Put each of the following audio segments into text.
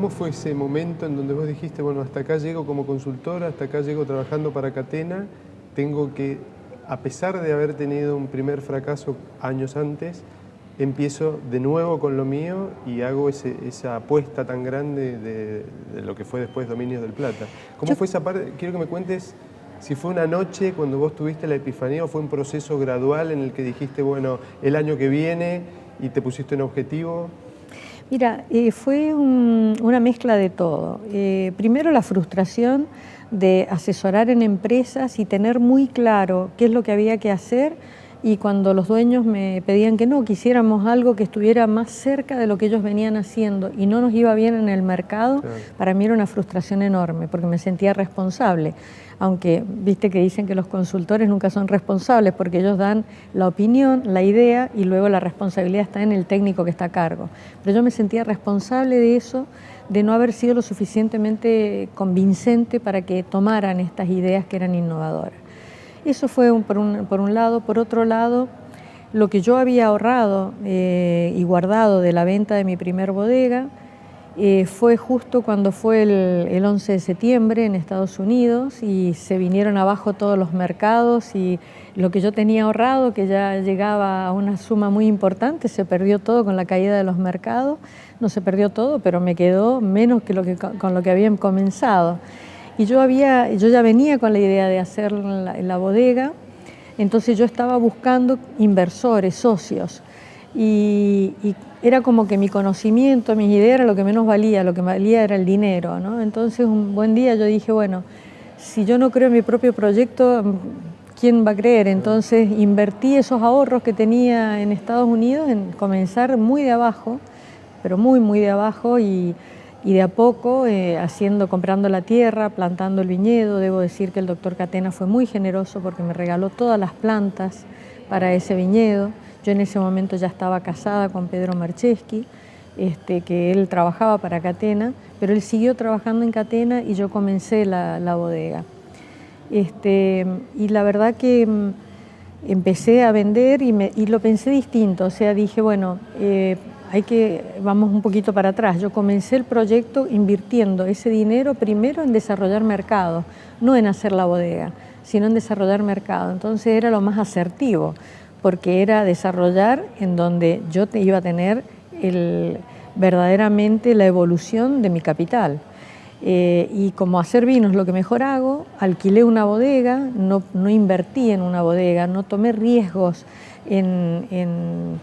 ¿Cómo fue ese momento en donde vos dijiste, bueno, hasta acá llego como consultora, hasta acá llego trabajando para Catena, tengo que, a pesar de haber tenido un primer fracaso años antes, empiezo de nuevo con lo mío y hago esa apuesta tan grande de lo que fue después Dominios del Plata? ¿Cómo fue esa parte? Quiero que me cuentes si fue una noche cuando vos tuviste la epifanía o fue un proceso gradual en el que dijiste, bueno, el año que viene y te pusiste un objetivo. Mira, fue una mezcla de todo. Primero la frustración de asesorar en empresas y tener muy claro qué es lo que había que hacer, y cuando los dueños me pedían que no, quisiéramos algo que estuviera más cerca de lo que ellos venían haciendo y no nos iba bien en el mercado, claro, para mí era una frustración enorme porque me sentía responsable. Aunque viste que dicen que los consultores nunca son responsables porque ellos dan la opinión, la idea y luego la responsabilidad está en el técnico que está a cargo. Pero yo me sentía responsable de eso, de no haber sido lo suficientemente convincente para que tomaran estas ideas que eran innovadoras. Eso fue por un lado. Por otro lado, lo que yo había ahorrado y guardado de la venta de mi primer bodega, fue justo cuando fue el 11 de septiembre en Estados Unidos y se vinieron abajo todos los mercados, y lo que yo tenía ahorrado, que ya llegaba a una suma muy importante, se perdió todo con la caída de los mercados. No se perdió todo, pero me quedó menos que con lo que habían comenzado. Y yo ya venía con la idea de hacer la bodega, entonces yo estaba buscando inversores, socios, y era como que mi conocimiento, mis ideas era lo que menos valía, lo que valía era el dinero, ¿no? Entonces un buen día yo dije, bueno, si yo no creo en mi propio proyecto, ¿quién va a creer? Entonces invertí esos ahorros que tenía en Estados Unidos en comenzar muy de abajo, pero muy de abajo, y de a poco comprando la tierra, plantando el viñedo. Debo decir que el doctor Catena fue muy generoso porque me regaló todas las plantas para ese viñedo. Yo en ese momento ya estaba casada con Pedro Marcheski, que él trabajaba para Catena, pero él siguió trabajando en Catena y yo comencé la bodega. Y la verdad que empecé a vender y lo pensé distinto, o sea, dije, bueno, vamos un poquito para atrás. Yo comencé el proyecto invirtiendo ese dinero primero en desarrollar mercado, no en hacer la bodega, sino en desarrollar mercado. Entonces era lo más asertivo, porque era desarrollar en donde yo iba a tener verdaderamente la evolución de mi capital. Y como hacer vino es lo que mejor hago, alquilé una bodega, no invertí en una bodega, no tomé riesgos en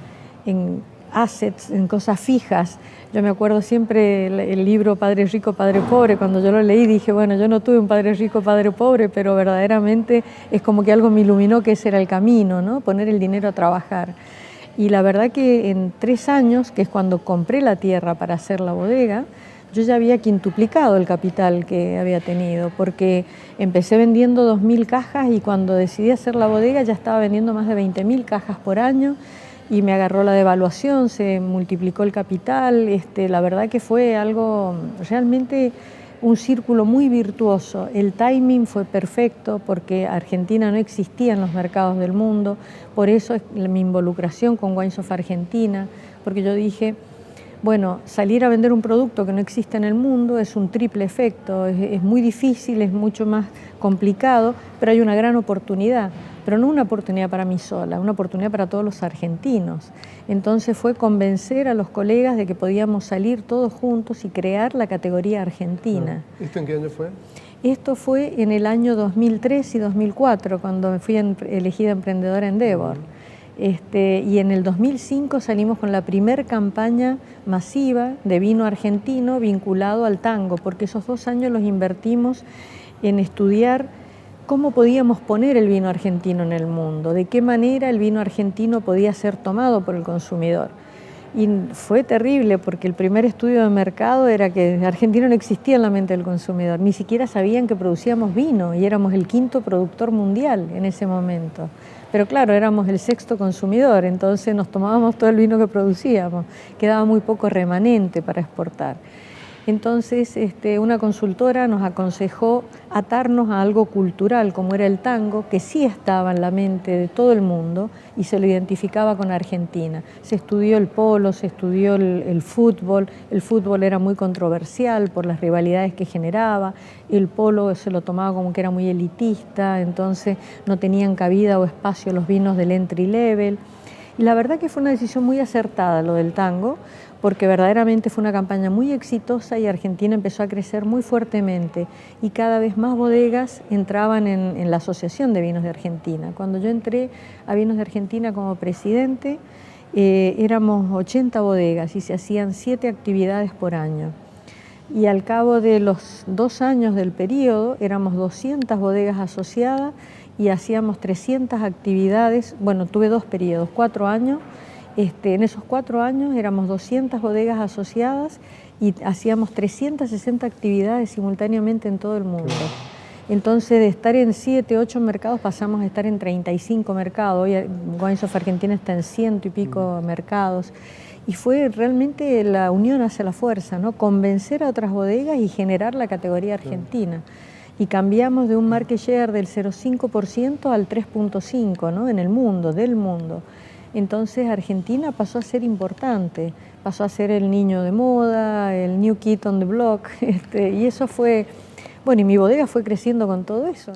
assets, en cosas fijas. Yo me acuerdo siempre el libro Padre Rico, Padre Pobre. Cuando yo lo leí dije, bueno, yo no tuve un padre rico, padre pobre, pero verdaderamente es como que algo me iluminó que ese era el camino, ¿no? Poner el dinero a trabajar. Y la verdad que en 3 años, que es cuando compré la tierra para hacer la bodega, yo ya había quintuplicado el capital que había tenido, porque empecé vendiendo 2.000 cajas y cuando decidí hacer la bodega ya estaba vendiendo más de 20.000 cajas por año. Y me agarró la devaluación, se multiplicó el capital. La verdad que fue algo realmente un círculo muy virtuoso. El timing fue perfecto porque Argentina no existía en los mercados del mundo, por eso es mi involucración con Wines of Argentina, porque yo dije, bueno, salir a vender un producto que no existe en el mundo es un triple efecto, es muy difícil, es mucho más complicado, pero hay una gran oportunidad. Pero no una oportunidad para mí sola, una oportunidad para todos los argentinos. Entonces fue convencer a los colegas de que podíamos salir todos juntos y crear la categoría argentina. ¿Esto en qué año fue? Esto fue en el año 2003 y 2004, cuando fui elegida emprendedora Endeavor. Y en el 2005 salimos con la primer campaña masiva de vino argentino vinculado al tango, porque esos 2 años los invertimos en estudiar cómo podíamos poner el vino argentino en el mundo, de qué manera el vino argentino podía ser tomado por el consumidor. Y fue terrible porque el primer estudio de mercado era que Argentina no existía en la mente del consumidor, ni siquiera sabían que producíamos vino y éramos el 5º productor mundial en ese momento. Pero claro, éramos el 6º consumidor, entonces nos tomábamos todo el vino que producíamos, quedaba muy poco remanente para exportar. Entonces, una consultora nos aconsejó atarnos a algo cultural, como era el tango, que sí estaba en la mente de todo el mundo y se lo identificaba con Argentina. Se estudió el polo, se estudió el fútbol era muy controversial por las rivalidades que generaba, el polo se lo tomaba como que era muy elitista, entonces no tenían cabida o espacio los vinos del entry level. Y la verdad que fue una decisión muy acertada lo del tango, porque verdaderamente fue una campaña muy exitosa y Argentina empezó a crecer muy fuertemente y cada vez más bodegas entraban en la Asociación de Vinos de Argentina. Cuando yo entré a Vinos de Argentina como presidente, éramos 80 bodegas y se hacían 7 actividades por año. Y al cabo de los 2 años del periodo éramos 200 bodegas asociadas y hacíamos 300 actividades. Bueno, tuve 2 periodos, 4 años. En esos 4 años éramos 200 bodegas asociadas y hacíamos 360 actividades simultáneamente en todo el mundo. Entonces, de estar en 7, 8 mercados pasamos a estar en 35 mercados. Hoy Wines of Argentina está en 100 y pico mercados. Y fue realmente la unión hace la fuerza, ¿no? Convencer a otras bodegas y generar la categoría argentina. Y cambiamos de un market share del 0,5% al 3,5%, ¿no? En el mundo, del mundo. Entonces Argentina pasó a ser importante, pasó a ser el niño de moda, el new kid on the block, y eso fue, bueno, y mi bodega fue creciendo con todo eso.